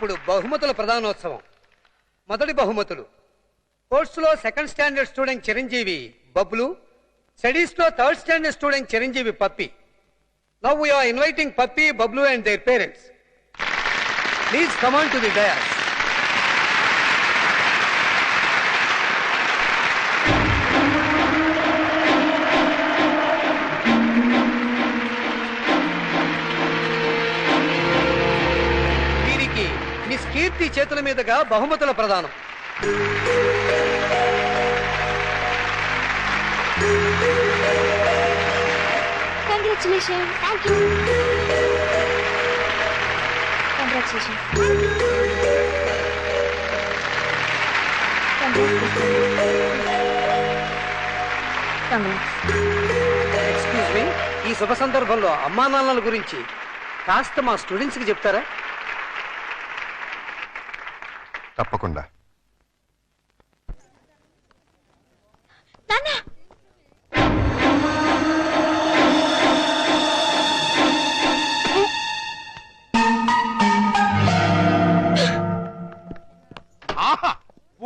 ఇప్పుడు బహుమతుల ప్రధానోత్సవం. మొదటి బహుమతులు. కోర్సులో సెకండ్ స్టాండర్డ్ స్టూడెంట్ చిరంజీవి బబ్లు, స్టడీస్ లో థర్డ్ స్టాండర్డ్ స్టూడెంట్ చిరంజీవి Pappi. Now we are inviting Pappi, Bablu and their parents. Please come on to the dais. వీరికి మిస్ కీర్తి చేతుల మీదుగా బహుమతుల ప్రదానం. Congratulations. Thank you. Congratulations. Excuse me, ఈ శుభ సందర్భంలో అమ్మా నాన్నల గురించి కాస్త మా స్టూడెంట్స్ కి చెప్తారా? తప్పకుండా.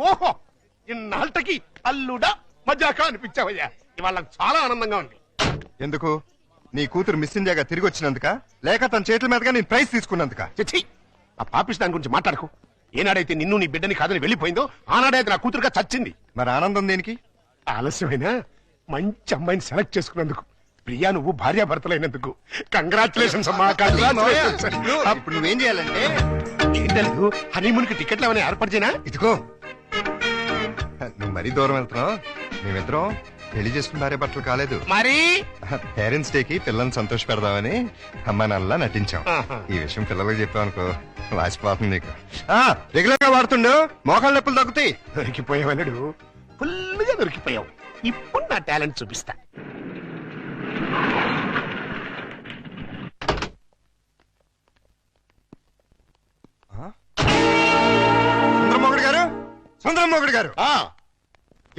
ఓహో, ఇన్నాళ్ళకి అల్లుడా మజాకా అనిపించావయ్యా. ఇవాళ చాలా ఆనందంగా ఉంది. ఎందుకు? నీ కూతురు మిస్ ఇండియాగా తిరిగి వచ్చినందుక, లేక తన చేతుల మీదుగా నేను ప్రైజ్ తీసుకున్నందుక? చచ్చి, ఆ పాపిస్ దాని గురించి మాట్లాడకు. ఏనాడైతే నిన్ను నీ బిడ్డని కాదని వెళ్ళిపోయిందో ఆనాడైతే నా కూతురుగా చచ్చింది. మరి ఆనందం దేనికి? ఆలస్యమైనా మంచి అమ్మాయిని సెలెక్ట్ చేసుకున్నందుకు. ప్రియా, నువ్వు భార్యాభర్తలైనందుకు కంగ్రాచులేషన్స్ అమ్మా. అప్పుడు నువ్వేం చేయాలంటే, ఏంటలేదు, హనీమూన్ కి టికెట్లు ఏమైనా ఏర్పాటు చేయనా? ఇదిగో నువ్వు మరీ దూరం వెళ్తున్నావు. మేమిద్దరం పెళ్లి చేసుకున్న భార్య భర్తలు కాలేదు. మరి పేరెంట్స్ డే కి పిల్లల్ని సంతోష పెడదామని అమ్మా నాన్నలా నటించాం. ఆహా. ఈ విషయం పిల్లలకు చెప్పావనుకో వాసిపోతుంది నీకు. రెగ్యులర్ గా వాడుతుండు, మోకాళ్ళ నొప్పులు తగ్గుతాయి. దొరికిపోయావు, ఫుల్గా దొరికిపోయావు. ఇప్పుడు నా టాలెంట్ చూపిస్తా. సుందరమోగుడు గారు, సుందరమోగుడు గారు,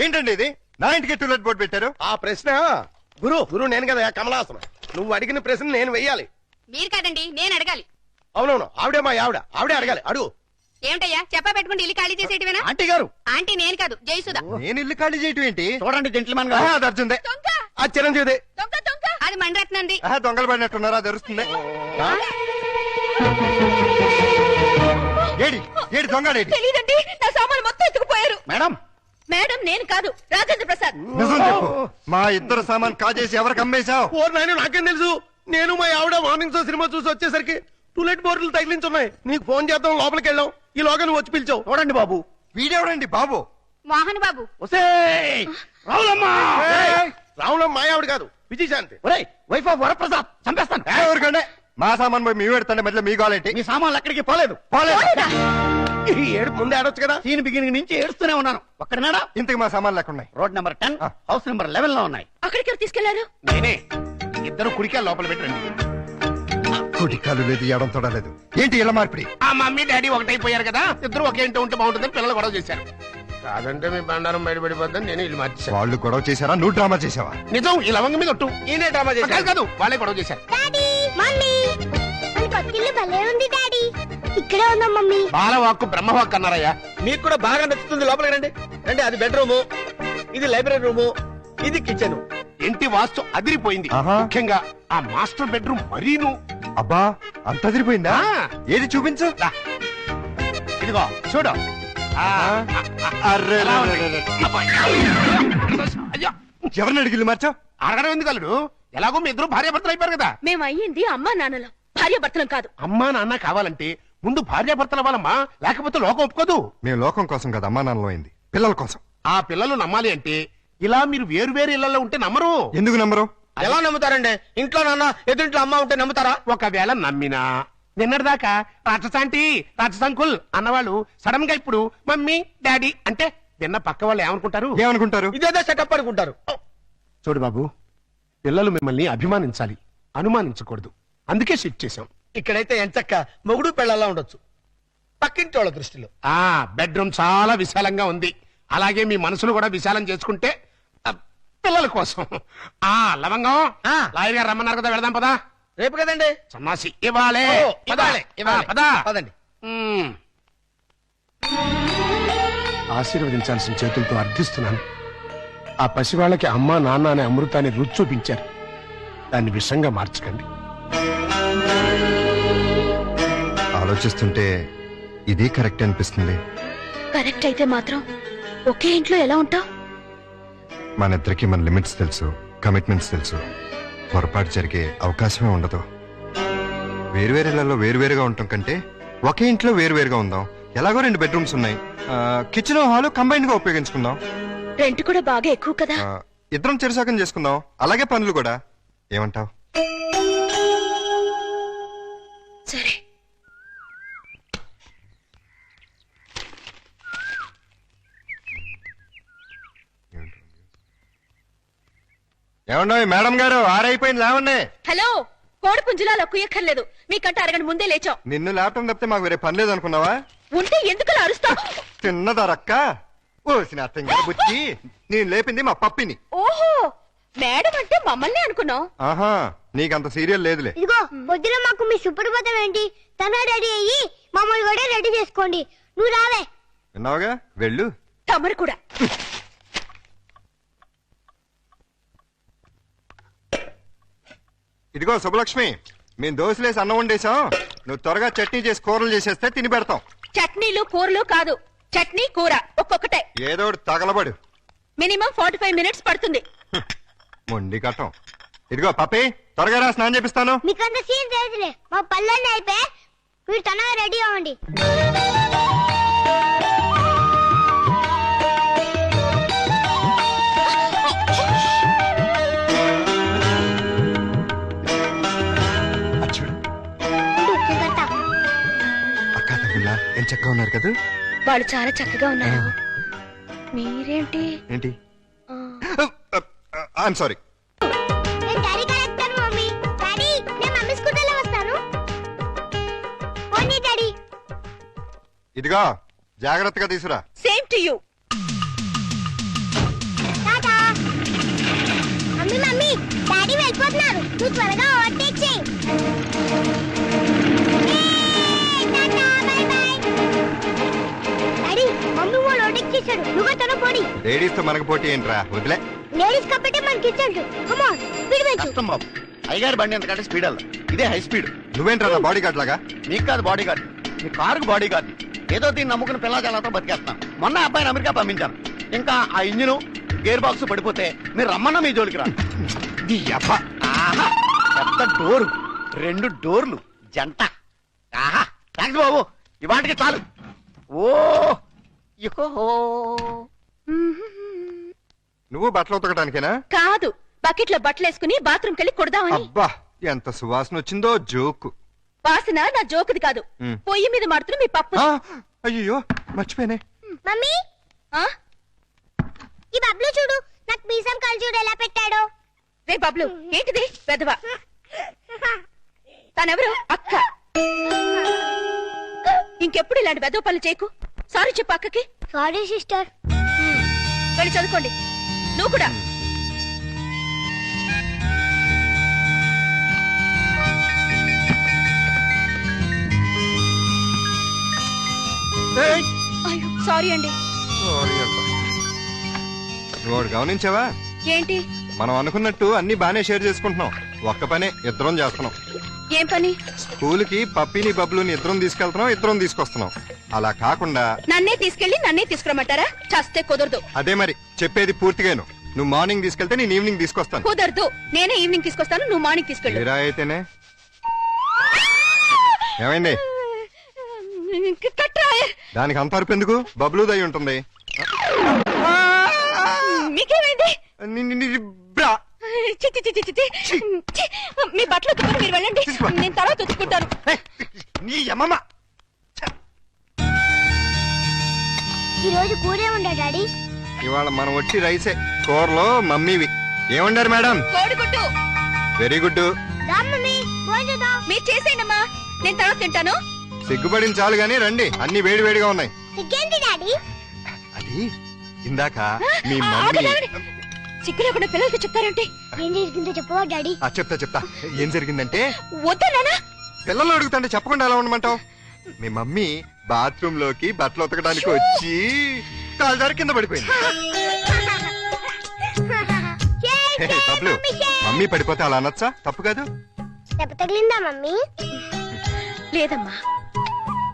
ఏంటండి ఇది? నా ఇంటికి టూలెట్ బోర్డు పెట్టారు. ఆ ప్రశ్న గురు నేను కదా కమలాసనం. నువ్వు అడిగిన ప్రశ్న నేను వెయ్యాలి. మీరు కాదండి, నేను అడగాలి. అవునవును, ఆవిడే మా ఆవిడే అడగాలి. అడుగు. ఏమిటయ్యా చెప్పా పెట్టుకుంటే ఇల్లు ఖాళీ చేసేటివేనా? ఆంటీ గారు, ఆంటీ నేను కాదు, జయసుధ. నేను ఇల్లు ఖాళీ చేయటం ఏంటి? చూడండి జెంట్లమన్ ఆహా, అది అర్జుందే. దొంగ ఆ చిరంజీవిదే. దొంగ దొంగ అది మణిరత్నంది. ఆహా, దొంగలు పడినట్టున్నారా? అది అరుస్తుంది. ఏడి ఏడి దొంగడేడి? తెలీదండి, నా సామాన్లు మొత్తం ఎత్తుకుపోయారు. మేడం, మేడం నేను కాదు, రాజేంద్ర ప్రసాద్. నిజం చెప్పు. మా ఇద్దరు సామాన్ కాజేసి ఎవరికి అమ్మేశావు? ఓ నాయన, నాకేం తెలుసు. నేను మా ఆవిడ మార్నింగ్ షో సినిమా చూసి వచ్చేసరికి టూలెట్ బోర్డులు తగిలించున్నాయి. నీకు ఫోన్ చేద్దాం లోపలికి వెళ్ళాం. ఈ లోగా నువ్వు వచ్చి పిలిచావు. చూడండి బాబు. వీడెవడండి బాబు? మోహన్ బాబు. రావులమ్మ మా ఆవిడ కాదు, విజయశాంతి. Wife of Varaprasad. చంపేస్తాను. ఎవరికంటే మా సామాన్ పోయి మీ పెడతాండి, మధ్యలో మీ గోలేంటి? మీ సామాన్లు ఎక్కడికి పోలేదు. ఈ ఏడు ముందే ఆడొచ్చు కదా. సీన్ బిగినింగ్ నుంచి ఏడుస్తూనే ఉన్నాను. ఒక్కడనాడా? ఇంతకు మా సామాన్లు ఎక్కడ ఉన్నాయి? రోడ్ నెంబర్ 10, హౌస్ నెంబర్ 11 లో ఉన్నాయి. అక్కడికి ఎవరు తీసుకెళ్లారు? నేనే. ఇద్దరు కుడికాయ లోపల పెట్టండి. కుటికాలు లేదు, ఎడం తొడలేదు. ఏంటి ఇలా మార్పిడి? ఆ మమ్మీ డాడీ ఒకటైపోయారు కదా, ఇద్దరు ఒకే ఇంటి ఉంటే బాగుంటుందని పిల్లలు గొడవ చేశారు. కాదంటే మీ బండారం బయటపడిపోద్దని నేను ఇల్లు మార్చేశాను. వాళ్ళు గొడవ చేశారా? నువ్వు డ్రామా చేసావా? నిజం, ఈ లవంగ మీద ఒట్టు. ఈయనే డ్రామా చేశాడు. కాదు, వాళ్ళే గొడవ చేశారు. డాడీ, మమ్మీ, మన పక్కిల్లు భలే ఉంది డాడీ. ఇక్కడే ఉందా మమ్మీ? బాలవాక్కు బ్రహ్మవాక్కు అన్నారయ్యా. మీకు కూడా బాగా నచ్చుతుంది. లోపలికి రండి. రండి. అది బెడ్రూము, ఇది లైబ్రరీ రూము, ఇది కిచెన్. ఇంటి వాస్తు అదిరిపోయింది. ఆహా. ముఖ్యంగా ఆ మాస్టర్ బెడ్రూమ్ మరీను. అబ్బా, అంత అదిరిపోయిందా? ఏది చూపించు. దా. ఇదిగో చూడు. అర్రే, ఎలా ఉంది? అబ్బా. అయ్యో, ఎవరిని అడిగి ఇల్లు మార్చావు? అడగడం ఎందుకు అల్లుడు? ఎలాగో మీ ఇద్దరు భార్యాభర్తలు అయిపోయారు కదా. మేము అయ్యింది అమ్మా నాన్నలం, భార్య భర్తలం కాదు. అమ్మా నాన్న కావాలంటే ముందు భార్యాభర్తలు అవ్వాలమ్మా, లేకపోతే లోకం ఒప్పుకోదు. మేము లోకం కోసం కదా అమ్మా నాన్నలో అయింది, పిల్లల కోసం. ఆ పిల్లలు నమ్మాలి అంటే ఇలా మీరు వేరు వేరు ఇళ్లలో ఉంటే నమ్మరు. ఎందుకు నమ్మరు? ఎలా నమ్ముతారండి? ఇంట్లో నాన్న, ఎదురింట్లో అమ్మ ఉంటే నమ్ముతారా? ఒకవేళ నమ్మినా నిన్నటిదాకా రాక్షసాంటి రాక్షసాంకుల్ అన్నవాళ్ళు సడన్ గా ఇప్పుడు మమ్మీ డాడీ అంటే విన్న పక్క వాళ్ళు ఏమనుకుంటారు? ఏమనుకుంటారు? ఇదేదో సెటప్ అనుకుంటారు. చూడు బాబు, పిల్లలు మిమ్మల్ని అభిమానించాలి, అనుమానించకూడదు. అందుకే షిఫ్ట్ చేశాం. ఇక్కడైతే ఎంచక్క మొగుడు పెళ్ళలా ఉండొచ్చు. పక్కింటి వాళ్ళ దృష్టిలో ఆ బెడ్రూమ్ చాలా విశాలంగా ఉంది. అలాగే మీ మనసును కూడా విశాలం చేసుకుంటే పిల్లల కోసం. ఆ లవంగం, లాయర్ గారు రమ్మన్నారు కదా, వెళదాం పదా. రేపు కదండి. సన్నాసి ఇవ్వాలే. ఇవ్వాలి. పదా. పదండి. ఆశీర్వదించాల్సిన చేతులతో అర్థిస్తున్నాను. ఆ పసివాళ్ళకి అమ్మా నాన్న అనే అమృతాన్ని రుచి చూపించారు. దాన్ని విషంగా మార్చకండి. ఆలోచిస్తుంటే ఇది కరెక్ట్ అనిపిస్తుంది. కరెక్ట్ అయితే మాత్రం ఒకే ఇంట్లో ఎలా ఉంటావు? మన ఇద్దరికి మన లిమిట్స్ తెలుసు, కమిట్మెంట్స్ తెలుసు. పొరపాటు జరిగే అవకాశమే ఉండదు. వేరువేరేలలో వేరువేరుగా ఉండటం కంటే ఒకే ఇంట్లో వేరువేరుగా ఉందాం. ఎలాగో 2 బెడ్రూమ్స్ ఉన్నాయి. కిచెన్ హాల్ కంబైన్డ్ గా ఉపయోగించుకుందాం. రెంట్ కూడా బాగా ఎక్కువ కదా. ఇద్దరం చెరుసాకం చేసుకుందాం. అలాగే పనులు కూడా. ఏమంటావ్? సరే. ఏమన్నా మేడం గారు, ఆరైపోయింది లేవండి. హలో, కోడి పుంజులా కుయ్యక్కర్లేదు. మీకంటే అరగంట ముందే లేచాం. నిన్ను ల్యాప్టాప్ తప్పితే మాకు వేరే పని లేదు అనుకున్నావా? ఉంటే ఎందుకు అరుస్తావు? తిన్నదారక్క ఓసిన అత్తంగా బుచ్చి. నేను లేపింది మా పప్పిని. ఓహో, మేడం అంటే మమ్మల్ని అనుకున్నావు. ఆహా, నీకంత సీరియల్ లేదులే. ఇదిగో పొద్దున మాకు మీ సుప్రభాతం ఏంటి? తన రెడీ అయ్యి మమ్మల్ని కూడా రెడీ చేసుకోండి. నువ్వు రావే. విన్నావుగా, వెళ్ళు. తమరు కూడా. ఇదిగో శుభలక్ష్మి, మేము దోశలేసి అన్నం వండేసాం. నువ్వు త్వరగా చట్నీ చేసి కూరలు చేసేస్తే తిని పెడతాం. చట్నీలు కూరలు కాదు, చట్నీ కూర ఒక్కొక్కటే. ఏదో ఒకటి తగలబడు. మినిమం 45 మినిట్స్ పడుతుంది. మొండి కట్టం. ఇదిగో పప్పి, త్వరగా రా, స్నానం చేపిస్తాను. మీకంత సీన్ తెలుసులే. మా పల్లెని అయిపోయి మీరు తనగా రెడీ అవ్వండి. అక్క తమ్ముళ్ళ ఏం చక్కగా ఉన్నారు కదా? వాళ్ళు చాలా చక్కగా ఉన్నారు. మీరేంటి? ఏంటి? I'm sorry. నేను డాడీ కరెక్టాను మమ్మీ. డాడీ, నేను మమ్మీ స్కూటర్లో వస్తాను. పోనీ డాడీ. ఇదిగో జాగ్రత్తగా తీసురా. Same to you. Tata. Mummy mummy, daddy వెళ్ళిపోతున్నారు. నువ్వు త్వరగా ఓవర్టేక్ చేయి. Tata, by by. Daddy, mummy వాళ్ళు ఓవర్టేక్ చేశాడు. నువ్వు తన పోనీ. లేడీస్ తో మనకు పోటీ ఏంట్రా, వదిలే. లేడీస్ కాబట్టి మనకి ఇచ్చాడు. కమ్ ఆన్, స్పీడ్ పెంచు. కష్టం బాబు, అయ్యగారి బండి ఎంతకంటే స్పీడ్ అల్ల. ఇదే హై స్పీడ్. నువ్వేంట్రా నా బాడీ గార్డ్ లాగా? నీకు కాదు బాడీ గార్డ్, నీ కారుకు బాడీ గార్డ్. ఏదో దీన్ని నమ్ముకుని పిల్లల జలాతో బతికేస్తున్నాను. మొన్న అబ్బాయిని అమెరికా పంపించాను. ఇంకా ఆ ఇంజిన్ గేర్ బాక్స్ పడిపోతే మీరు రమ్మన్నా మీ జోలికి రా. ఆహా, పెద్ద డోరు, 2 డోర్లు జంట. ఆహా, థ్యాంక్స్ బాబు, ఇవాటికి చాలు. ఓ ఇహో. నువ్వు బట్టలు ఉతకడానికేనా? కాదు, బకెట్ లో బట్టలు వేసుకుని బాత్రూమ్ కెళ్ళి కొడదామని. అబ్బా, ఎంత సువాసన వచ్చిందో. జోకు. వాసన నా జోకుది కాదు. పొయ్యి మీద మాడుతున్న మీ పప్పు. అయ్యో మర్చిపోయానే. మమ్మీ, ఆ? ఈ బబ్లు చూడు, నాకు మీసం కళ్ళు చూడు ఎలా పెట్టాడో. రే బబ్లు, ఏంటిది పెదవా? తనెవరు? అక్క. ఇంకెప్పుడు ఇలాంటి వెదవ పనులు చేయకు. సారీ చెప్పు అక్కకి. Sorry sister. వెళ్ళి చదువుకోండి. నువ్వు కూడా. అయ్యో సారీ అండి. నువ్వు గమనించావా? ఏంటి? మనం అనుకున్నట్టు అన్ని బానే షేర్ చేసుకుంటున్నాం. ఒక్క పనే ఇద్దరం చేస్తున్నాం. ఏం పని? స్కూల్ కి పప్పిని బబ్లుని ఇద్దరం తీసుకెళ్తున్నాం, ఇద్దరం తీసుకొస్తున్నాం. అలా కాకుండా నన్నే తీసుకెళ్లి నన్నే తీసుకురమ్మంటారా? చస్తే కుదరదు. అదే మరి చెప్పేది పూర్తిగాను. నువ్వు మార్నింగ్ తీసుకెళ్తే నేను ఈవినింగ్ తీసుకొస్తాను. కుదరదు. నేనే ఈవినింగ్ తీసుకొస్తాను, నువ్వు మార్నింగ్ తీసుకెళ్ళు. మీరా అయితేనే. ఏమైంది? కట్రా. దానికి అంత అరుపు ఎందుకు? బబ్లు దయ ఉంటుంది. మీకేమైంది? బ్రా. చి, చి, చి, చి, చి, చి. మీ బట్టలు ఉతుకుని మీరు వెళ్ళండి, నేను తర్వాత ఉతుక్కుంటాను. నీ అమ్మమ్మ. ఈ రోజు కూరే ఉండా డాడీ. ఇవాళ మనం వచ్చి రైసే. కూరలో మమ్మీవి. ఏమండారు మేడం? కోడిగుడ్డు. Very good. రా మమ్మీ, భోజనం. మీరు చేసేయండమ్మా, నేను తర్వాత తింటాను. సిగ్గుపడిన చాలు గాని రండి, అన్ని వేడి వేడిగా ఉన్నాయి. ఇంకేంటి డాడీ? అది ఇందాక మీ మమ్మీ. సిగ్గు లేకుండా పిల్లలకి చెప్తారంటే. ఏం జరిగిందో చెప్పవా డాడీ? చెప్తా. ఏం జరిగిందంటే, వద్దా నాన్న? పిల్లలు అడుగుతుంటే చెప్పకుండా ఎలా ఉండమంటావు? మీ మమ్మీ బాత్రూమ్ లోకి బట్టలు ఉతకడానికి వచ్చి కాలు జారి కింద పడిపోయింది. హే, బబ్లు మమ్మీ పడిపోతే అలా అనొచ్చా? తప్పు కాదు. దెబ్బ తగిలిందా మమ్మీ? లేదమ్మా,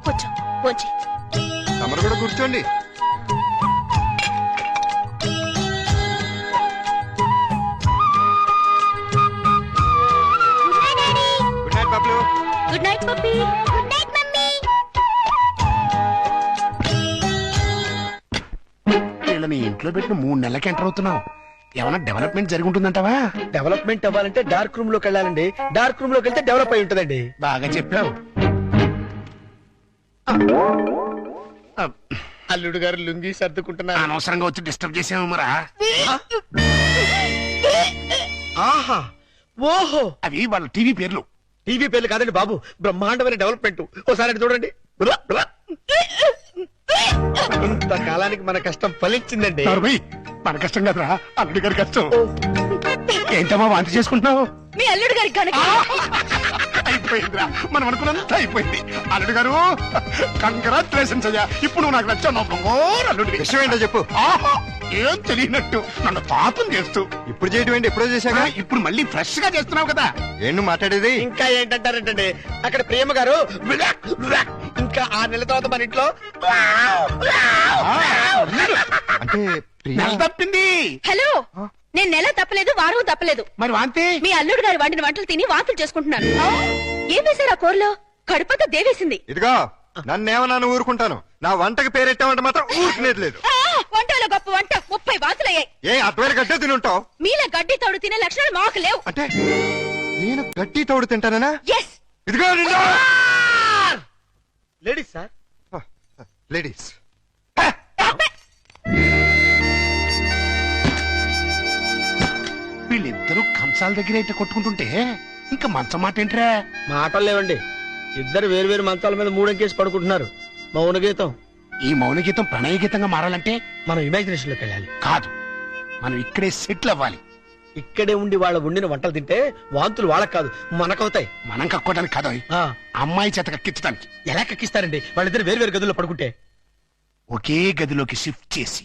కొంచెం కొంచెం. తమరు కూడా కూర్చోండి. Good night Bablu. Good night puppy. Good night mummy. వీళ్ళని ఇంట్లో పెట్టిన 3 నెలలకి ఎంటర్ అవుతున్నావు. ఏమైనా డెవలప్మెంట్ జరిగి ఉంటుందంటావా? డెవలప్మెంట్ అవ్వాలంటే డార్క్ రూమ్ లోకి వెళ్ళాలండి. డార్క్ రూమ్ లోకి వెళ్తే డెవలప్ అయి ఉంటుందండి. బాగా చెప్పావు. అల్లుడు గారు లుంగి సర్దుకుంటున్నారు. అనవసరంగా వచ్చి డిస్టర్బ్ చేసాము మరా. ఆహా, ఓహో, అవి వాళ్ళ టీవీ పేర్లు. టీవీ పేర్లు కాదండి బాబు, బ్రహ్మాండమైన డెవలప్మెంట్. ఓసారి అటు చూడండి. బ్రా, బ్రా. ఇంతకాలానికి మన కష్టం ఫలించిందండి. నోర్మై, మన కష్టం కదరా, అల్లుడి గారి కష్టం. ఏంటమ్మా వాంతి చేసుకుంటున్నావు? మీ అల్లుడు గారికి కనుక అయిపోయిందిరా, మనం అనుకున్నంత అయిపోయింది. అల్లుడు గారు కంగ్రాచులేషన్స్ అయ్యా. ఇప్పుడు నువ్వు నాకు నచ్చావు. నా బంగారు అల్లుడివి. విషయం ఏంటో చెప్పు. ఆహా, ఏం తెలియనట్టు నన్ను పాపం చేస్తూ ఇప్పుడు చేయడం ఏంటి? ఎప్పుడో చేశాగా. ఇప్పుడు మళ్ళీ ఫ్రెష్ గా చేస్తున్నావు కదా. ఏంటి నువ్వు మాట్లాడేది? ఇంకా ఏంటంటారంటే అక్కడ ప్రేమ గారు ఇంకా 6 నెలల తర్వాత మన ఇంట్లో అంటే ప్రియా నెల తప్పింది. హలో, నేను నెల తప్పలేదు, వారం తప్పలేదు. మరి వాంతి? మీ అల్లుడు గారు వండిన వంటలు తిని వాంతులు చేసుకుంటున్నాను. ఏం వేశారు ఆ కూరలో? కడుపంతా దేవేసింది. ఇదిగో నన్నేమన్నాను ఊరుకుంటాను. నా వంటకి పేరెట్టామంటే మాత్రం ఊరుకునేది లేదు. వంటలో గొప్ప వంట 30 వాంతులు అయ్యాయి. ఏ అటువైపు గడ్డే తినుంటావు? మీలా గడ్డి తోడు తినే లక్షణాలు మాకు లేవు. అంటే నేను గడ్డి తోడు తింటానా? ఎస్. ఇదిగో నిన్ను. Ladies sir. లేడీస్ వీళ్ళిద్దరూ కంచాల దగ్గర అయితే కొట్టుకుంటుంటే ఇంకా మంచం మాట ఏంట్రా? మాటలు లేవండి. ఇద్దరు వేరు వేరు మంచాల మీద మూడంకేసి పడుకుంటున్నారు. మౌన గీతం. ఈ మౌన గీతం ప్రణయ గీతంగా మారాలంటే మనం ఇమాజినేషన్ లోకి వెళ్ళాలి. కాదు, మనం ఇక్కడే సెటిల్ అవ్వాలి. ఇక్కడే ఉండి వాళ్ళ వండిన వంటలు తింటే వాంతులు వాళ్ళకి కాదు మనకవుతాయి. మనం కక్కోవడానికి కాదు, ఆ, అమ్మాయి చేత కక్కించడానికి. ఎలా కక్కిస్తారండి? వాళ్ళిద్దరు వేరు వేరు గదుల్లో పడుకుంటే. ఒకే గదిలోకి షిఫ్ట్ చేసి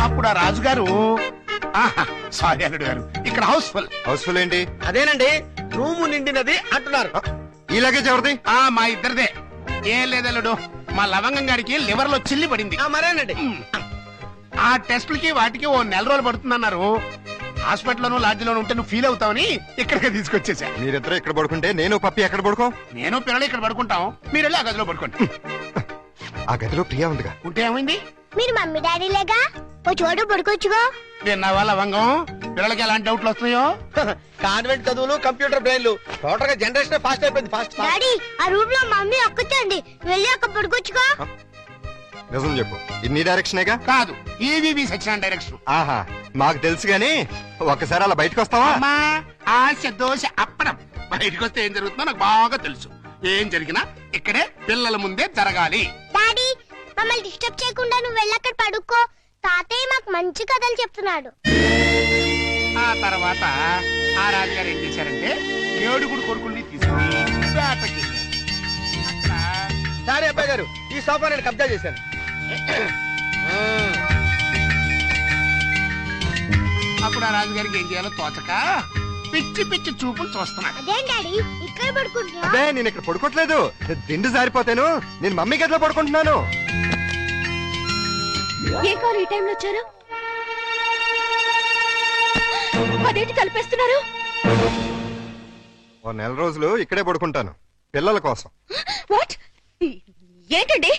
అప్పుడు ఆ రాజుగారు, సారీ అల్లుడు గారు, ఇక్కడ హౌస్ఫుల్. హౌస్ఫుల్ ఏంటి? అదేనండి, రూము నిండినది అంటున్నారు. ఈ లగేజ్ ఎవరిది? మా ఇద్దరిదే. ఏం లేదల్లుడు, మా లవంగం గారికి లివర్ లో చిల్లి పడింది. మరేనండి. ఆ టెస్టులకి వాటికి 1 నెల రోజులు పడుతుందన్నారు. హాస్పిటల్లోనూ లాడ్జిలోనూ ఉంటే నువ్వు ఫీల్ అవుతావని ఇక్కడికి తీసుకొచ్చేసా. మీరిద్దరు ఇక్కడ పడుకుంటే నేను పప్పి ఎక్కడ పడుకో? నేను పిల్లలు ఇక్కడ పడుకుంటాం, మీరు వెళ్ళి ఆ గదిలో పడుకోండి. ఆ గదిలో ప్రియా ఉందిగా. ఉంటే ఏమైంది? మీరు మమ్మీ డాడీ లేగా ఓ చోటు పడుకోవచ్చుగా. విన్నావా లవంగం, పిల్లలకి ఎలాంటి డౌట్లు వస్తున్నాయో? కాన్వెంట్ చదువులు, కంప్యూటర్ బ్రెయిన్లు, టోటల్ గా జనరేషన్ ఫాస్ట్ అయిపోయింది. ఫాస్ట్ డాడీ, ఆ రూమ్ లో మమ్మీ ఒక్కతండి, వెళ్ళి అక్కడ పడుకోవచ్చుగా. నిజం చెప్పు, ఇది నీ డైరెక్షనేగా? కాదు, ఈవీవి సచిన డైరెక్షన్. ఆహా, మాకు తెలుసు గాని ఒక్కసారి అలా బయటకు వస్తావా? అమ్మా, ఆశ దోశ అప్పడం. బయటకు వస్తే ఏం జరుగుతుందో నాకు బాగా తెలుసు. ఏం జరిగినా ఇక్కడే పిల్లల ముందే జరగాలి. డాడీ, మమ్మల్ని డిస్టర్బ్ చేయకుండా నువ్వు వెళ్ళి అక్కడ పడుకో. తాతయ్య మాకు మంచి కథలు చెప్తున్నాడు. ఆ తర్వాత ఆ రాజుగారు ఏం చేశారంటే 7 కొడుకుల్ని తీసుకుని వేటకి సారీ అబ్బాయి గారు, ఈ సోఫా నేను కబ్జా చేశాను. అప్పుడు ఆ రాజుగారికి ఏం చేయాలో తోచక పిచ్చి పిచ్చి చూపులు చూస్తున్నాడు. అదేం డాడీ, ఇక్కడ పడుకుంటున్నా? అదే నేను ఇక్కడ పడుకోవట్లేదు, దిండు జారిపోతాను. నేను మమ్మీ గదిలో పడుకుంటున్నాను. ఏ కారు ఈ టైంలో వచ్చారు? అదేంటి తలపేస్తున్నారు? 1 నెల రోజులు ఇక్కడే పడుకుంటాను పిల్లల కోసం. వాట్? ఏంటండి,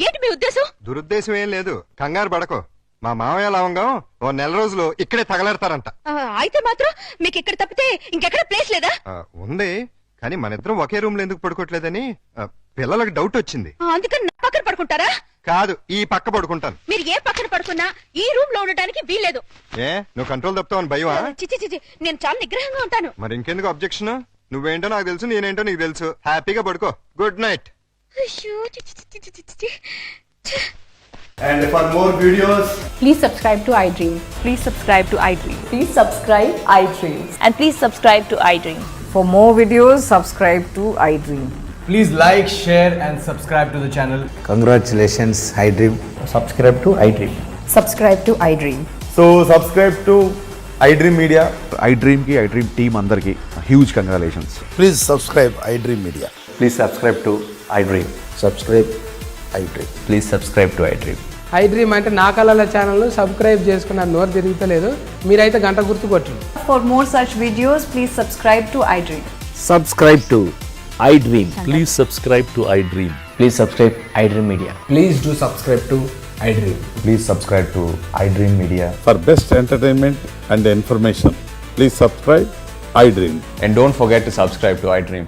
ఏంటి మీ ఉద్దేశం? దురుద్దేశం ఏం లేదు, కంగారు పడకో. మా మామయ్య లవంగం 1 నెల రోజులు ఇక్కడే తగలెడతారంట. అయితే మాత్రం మీకు ఇక్కడ తప్పితే ఇంకెక్కడ ప్లేస్ లేదా? ఉంది, కానీ మన ఇద్దరం ఒకే రూమ్ లో ఎందుకు పడుకోవట్లేదని పిల్లలకు డౌట్ వచ్చింది. అందుకని నా పక్కన పడుకుంటారా? కాదు, ఈ పక్క పడుకుంటాను. మీరు ఏ పక్కన పడుకున్నా ఈ రూమ్ లో ఉండటానికి వీల్లేదు. ఏ నువ్వు కంట్రోల్ తప్పుతావని భయమా? చిచి చిచి, నేను చాలా నిగ్రహంగా ఉంటాను. మరి ఇంకెందుకు అబ్జెక్షన్? నువ్వేంటో నాకు తెలుసు, నేనేంటో నీకు తెలుసు. హ్యాపీగా పడుకో. Good night. అయ్యో, చిచి చిచి చిచి చిచి. And for more videos, Please subscribe to iDream. Please subscribe to iDream. Please subscribe iDream. And please subscribe to iDream. For more videos, subscribe to iDream. Please like, share, and subscribe to the channel. Congratulations, iDream. Subscribe to iDream. Subscribe to iDream. So subscribe to iDream Media. iDream ki iDream team andarki huge congratulations. Please subscribe iDream Media. Please subscribe to iDream. Subscribe iDream. Please subscribe to iDream. I dream అంటే నా కళల channel subscribe చేసుకున్న నోరు తిరుగుతలేదు మీరైతే గంట గుర్తు కొట్టండి. For more such videos, please subscribe to iDream. Subscribe to iDream. Please subscribe to iDream. Please subscribe iDream Media. Please do subscribe to iDream. Please subscribe to iDream Media. For best entertainment and information, please subscribe iDream. And don't forget to subscribe to iDream.